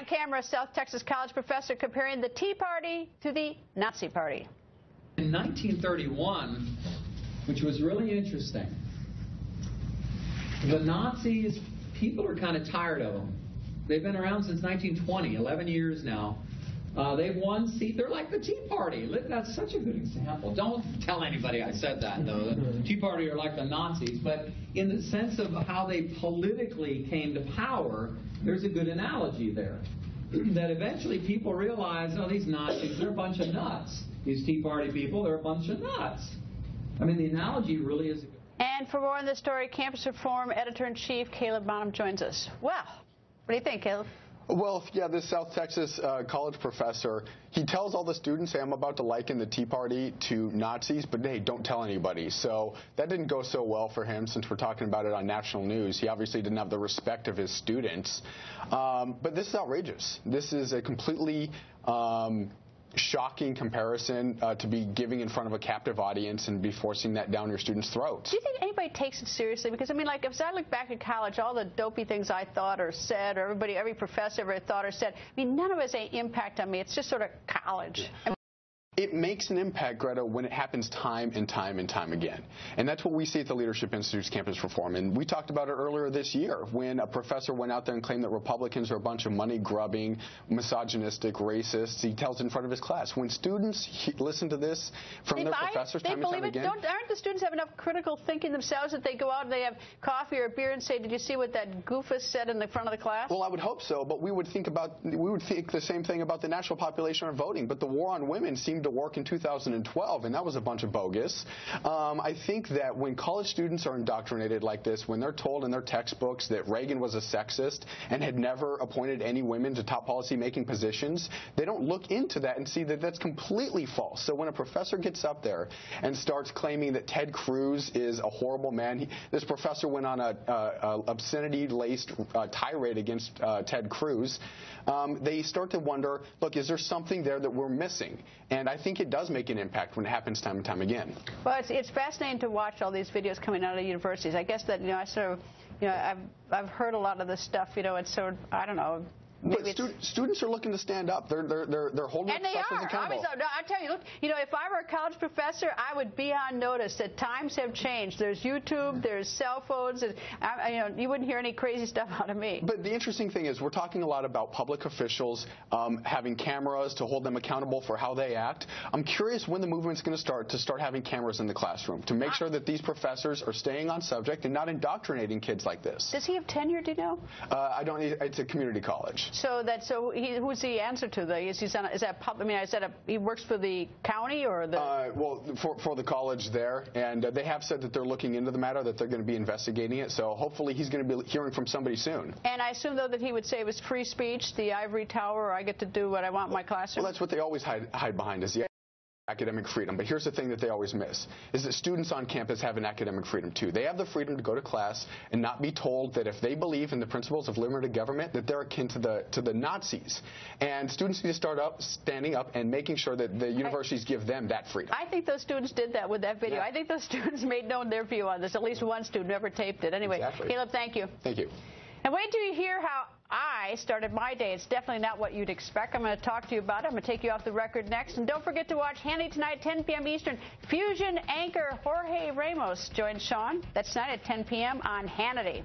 camera, South Texas college professor comparing the Tea Party to the Nazi Party. In 1931, which was really interesting, the Nazis, people are kind of tired of them. They've been around since 1920, 11 years now. They've won seat. They're like the Tea Party. That's such a good example. Don't tell anybody I said that, though. The Tea Party are like the Nazis. But in the sense of how they politically came to power, there's a good analogy there. That eventually people realize, oh, these Nazis, they're a bunch of nuts. These Tea Party people, they're a bunch of nuts. I mean, the analogy really is a good one. And for more on this story, Campus Reform Editor-in-Chief Caleb Bonham joins us. Well, what do you think, Caleb? Well, yeah, this South Texas college professor, he tells all the students, hey, I'm about to liken the Tea Party to Nazis, but hey, don't tell anybody. So that didn't go so well for him since we're talking about it on national news. He obviously didn't have the respect of his students. But this is outrageous. This is a completely shocking comparison to be giving in front of a captive audience and be forcing that down your students' throats. Do you think anybody takes it seriously? Because, I mean, like, if I look back at college, all the dopey things I thought or said, or every professor ever thought or said, I mean, none of it has any impact on me. It's just sort of college. It makes an impact, Greta, when it happens time and time and time again. And that's what we see at the Leadership Institute's Campus Reform. And we talked about it earlier this year when a professor went out there and claimed that Republicans are a bunch of money-grubbing, misogynistic, racists. He tells it in front of his class. When students listen to this from their professors time and time again. Aren't the students have enough critical thinking themselves that they go out and they have coffee or a beer and say, did you see what that goofus said in the front of the class? Well, I would hope so, but we would think the same thing about the national population or voting. But the war on women seemed to work in 2012, and that was a bunch of bogus. I think that when college students are indoctrinated like this, when they're told in their textbooks that Reagan was a sexist and had never appointed any women to top policy-making positions, they don't look into that and see that that's completely false. So when a professor gets up there and starts claiming that Ted Cruz is a horrible man, this professor went on a obscenity-laced tirade against Ted Cruz, they start to wonder, look, is there something there that we're missing? And I think it does make an impact when it happens time and time again. Well, it's fascinating to watch all these videos coming out of universities. I guess that, I sort of, I've heard a lot of this stuff, it's sort of, I don't know. But students are looking to stand up. They're holding and they professors accountable. No, I tell you, look, if I were a college professor, I would be on notice that times have changed. There's YouTube, there's cell phones, and you wouldn't hear any crazy stuff out of me. But the interesting thing is we're talking a lot about public officials having cameras to hold them accountable for how they act. I'm curious when the movement's going to start having cameras in the classroom to make sure that these professors are staying on subject and not indoctrinating kids like this. Does he have tenure, do you know? I don't. It's a community college. Who's the answer to? He works for the county or the? Well, for the college there, and they have said that they're looking into the matter, that they're going to be investigating it. So hopefully he's going to be hearing from somebody soon. And I assume though that he would say it was free speech, the ivory tower, or I get to do what I want in my classroom. Well, that's what they always hide behind is the academic freedom. But here's the thing that they always miss, is that students on campus have an academic freedom too. They have the freedom to go to class and not be told that if they believe in the principles of limited government that they're akin to the Nazis. And students need to start standing up and making sure that the universities give them that freedom. I think those students did that with that video. Yeah. I think those students made known their view on this. At least one student never taped it. Anyway, exactly. Caleb, thank you. Thank you. And wait till you hear how I started my day. It's definitely not what you'd expect. I'm going to talk to you about it. I'm going to take you off the record next. And don't forget to watch Hannity tonight, 10 p.m. Eastern. Fusion anchor Jorge Ramos joins Sean. That's tonight at 10 p.m. on Hannity.